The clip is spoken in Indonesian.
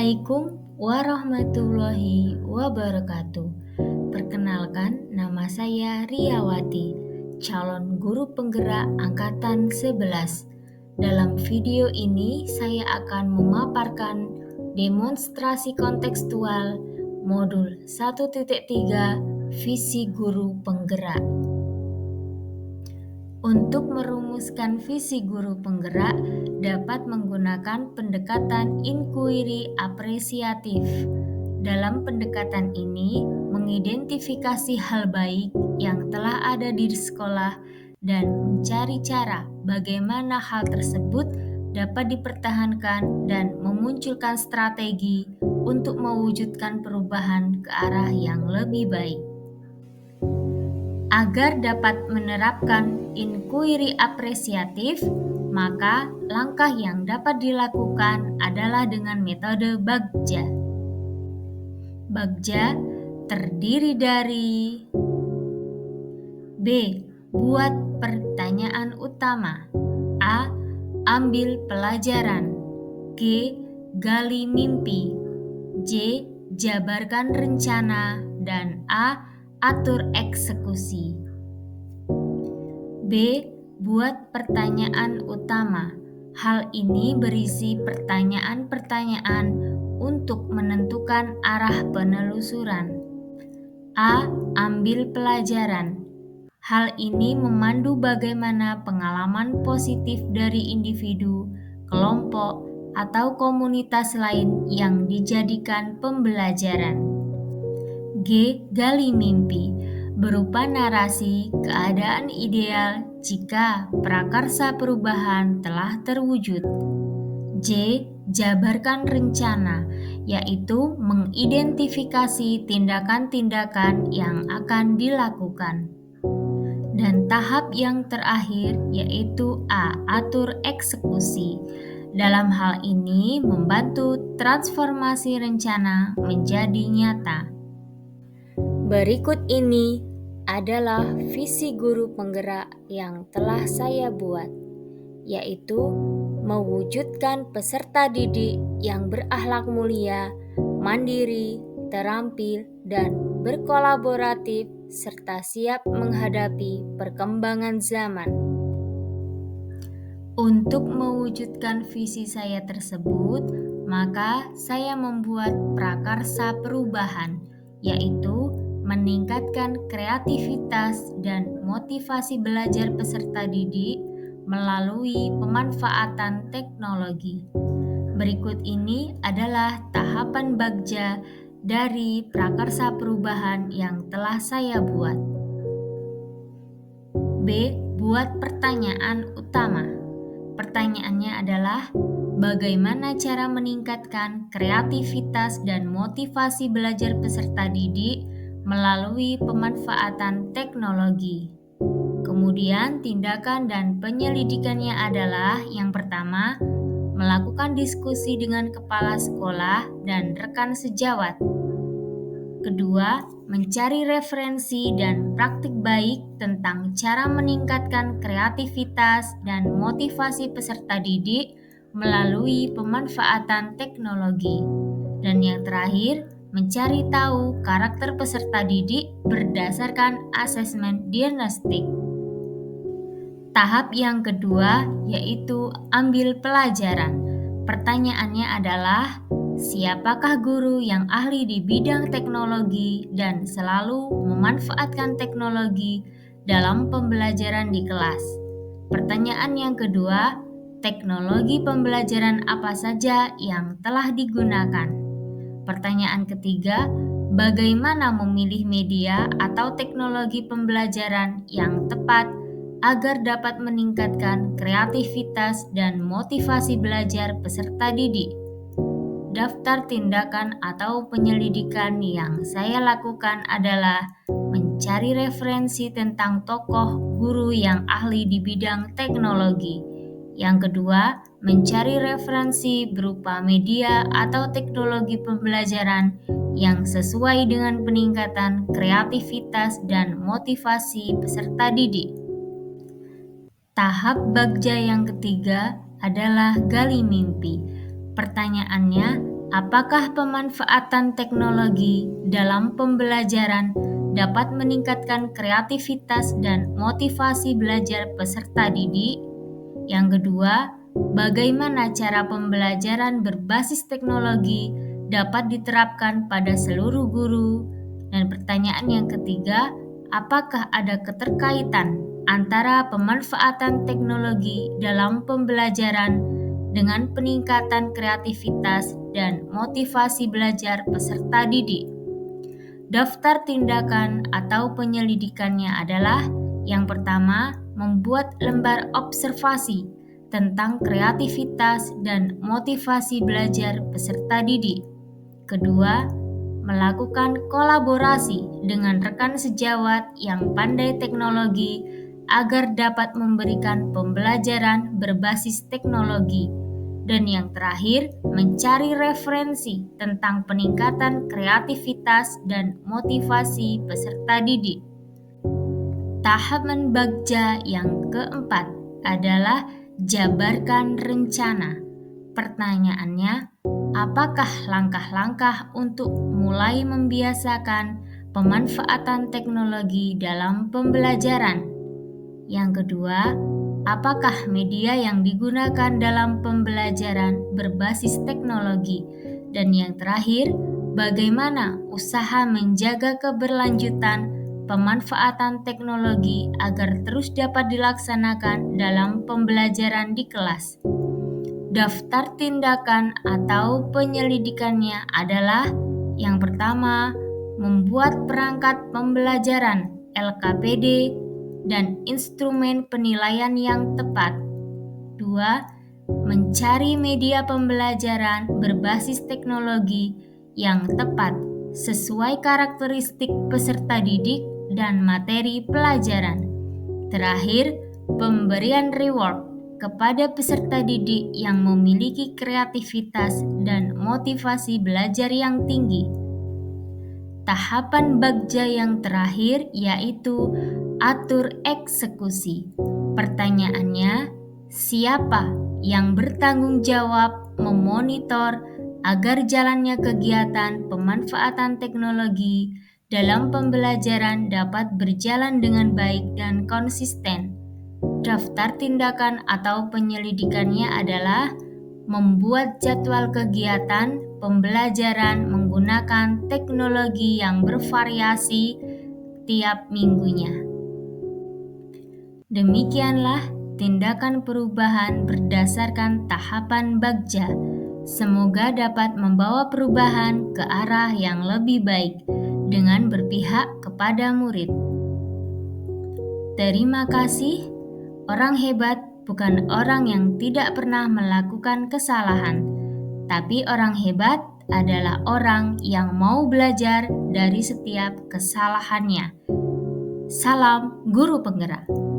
Assalamualaikum warahmatullahi wabarakatuh. Perkenalkan, nama saya Riyawati, calon guru penggerak angkatan 11. Dalam video ini saya akan memaparkan demonstrasi kontekstual modul 1.3 visi guru penggerak. Untuk merumuskan visi guru penggerak dapat menggunakan pendekatan inquiry apresiatif. Dalam pendekatan ini, mengidentifikasi hal baik yang telah ada di sekolah dan mencari cara bagaimana hal tersebut dapat dipertahankan dan memunculkan strategi untuk mewujudkan perubahan ke arah yang lebih baik. Agar dapat menerapkan inquiry apresiatif, maka langkah yang dapat dilakukan adalah dengan metode Bagja. Bagja terdiri dari B. Buat pertanyaan utama. A. Ambil pelajaran. G. Gali mimpi. J. Jabarkan rencana. Dan A. Atur eksekusi. B. Buat pertanyaan utama. Hal ini berisi pertanyaan-pertanyaan untuk menentukan arah penelusuran. A. Ambil pelajaran. Hal ini memandu bagaimana pengalaman positif dari individu, kelompok, atau komunitas lain yang dijadikan pembelajaran. G. Gali mimpi, berupa narasi keadaan ideal jika prakarsa perubahan telah terwujud. J. Jabarkan rencana, yaitu mengidentifikasi tindakan-tindakan yang akan dilakukan. Dan tahap yang terakhir yaitu A. Atur eksekusi. Dalam hal ini membantu transformasi rencana menjadi nyata. Berikut ini adalah visi guru penggerak yang telah saya buat, yaitu mewujudkan peserta didik yang berakhlak mulia, mandiri, terampil, dan berkolaboratif, serta siap menghadapi perkembangan zaman. Untuk mewujudkan visi saya tersebut, maka saya membuat prakarsa perubahan, yaitu meningkatkan kreativitas dan motivasi belajar peserta didik melalui pemanfaatan teknologi. Berikut ini adalah tahapan Bagja dari prakarsa perubahan yang telah saya buat. B. Buat pertanyaan utama. Pertanyaannya adalah, bagaimana cara meningkatkan kreativitas dan motivasi belajar peserta didik melalui pemanfaatan teknologi? Kemudian tindakan dan penyelidikannya adalah yang pertama, melakukan diskusi dengan kepala sekolah dan rekan sejawat. Kedua, mencari referensi dan praktik baik tentang cara meningkatkan kreativitas dan motivasi peserta didik melalui pemanfaatan teknologi. Dan yang terakhir, mencari tahu karakter peserta didik berdasarkan asesmen diagnostik. Tahap yang kedua yaitu ambil pelajaran. Pertanyaannya adalah, siapakah guru yang ahli di bidang teknologi dan selalu memanfaatkan teknologi dalam pembelajaran di kelas? Pertanyaan yang kedua, teknologi pembelajaran apa saja yang telah digunakan? Pertanyaan ketiga, bagaimana memilih media atau teknologi pembelajaran yang tepat agar dapat meningkatkan kreativitas dan motivasi belajar peserta didik? Daftar tindakan atau penyelidikan yang saya lakukan adalah mencari referensi tentang tokoh guru yang ahli di bidang teknologi. Yang kedua, mencari referensi berupa media atau teknologi pembelajaran yang sesuai dengan peningkatan kreativitas dan motivasi peserta didik. Tahap Bagja yang ketiga adalah gali mimpi. Pertanyaannya, Apakah pemanfaatan teknologi dalam pembelajaran dapat meningkatkan kreativitas dan motivasi belajar peserta didik? Yang kedua, bagaimana cara pembelajaran berbasis teknologi dapat diterapkan pada seluruh guru? Dan pertanyaan yang ketiga, apakah ada keterkaitan antara pemanfaatan teknologi dalam pembelajaran dengan peningkatan kreativitas dan motivasi belajar peserta didik? Daftar tindakan atau penyelidikannya adalah: yang pertama, membuat lembar observasi tentang kreativitas dan motivasi belajar peserta didik. Kedua, melakukan kolaborasi dengan rekan sejawat yang pandai teknologi agar dapat memberikan pembelajaran berbasis teknologi. Dan yang terakhir, mencari referensi tentang peningkatan kreativitas dan motivasi peserta didik. Tahapan Bagja yang keempat adalah jabarkan rencana. Pertanyaannya, apakah langkah-langkah untuk mulai membiasakan pemanfaatan teknologi dalam pembelajaran? Yang kedua, apakah media yang digunakan dalam pembelajaran berbasis teknologi? Dan yang terakhir, bagaimana usaha menjaga keberlanjutan pemanfaatan teknologi agar terus dapat dilaksanakan dalam pembelajaran di kelas? Daftar tindakan atau penyelidikannya adalah: yang pertama, membuat perangkat pembelajaran LKPD dan instrumen penilaian yang tepat. 2. Mencari media pembelajaran berbasis teknologi yang tepat sesuai karakteristik peserta didik dan materi pelajaran. Terakhir, pemberian reward kepada peserta didik yang memiliki kreativitas dan motivasi belajar yang tinggi. Tahapan Bagja yang terakhir yaitu atur eksekusi. Pertanyaannya, siapa yang bertanggung jawab memonitor agar jalannya kegiatan pemanfaatan teknologi dalam pembelajaran dapat berjalan dengan baik dan konsisten? Daftar tindakan atau penyelidikannya adalah: membuat jadwal kegiatan pembelajaran menggunakan teknologi yang bervariasi tiap minggunya. Demikianlah tindakan perubahan berdasarkan tahapan Bagja. Semoga dapat membawa perubahan ke arah yang lebih baik dengan berpihak kepada murid. Terima kasih. Orang hebat bukan orang yang tidak pernah melakukan kesalahan, tapi orang hebat adalah orang yang mau belajar dari setiap kesalahannya. Salam Guru Penggerak.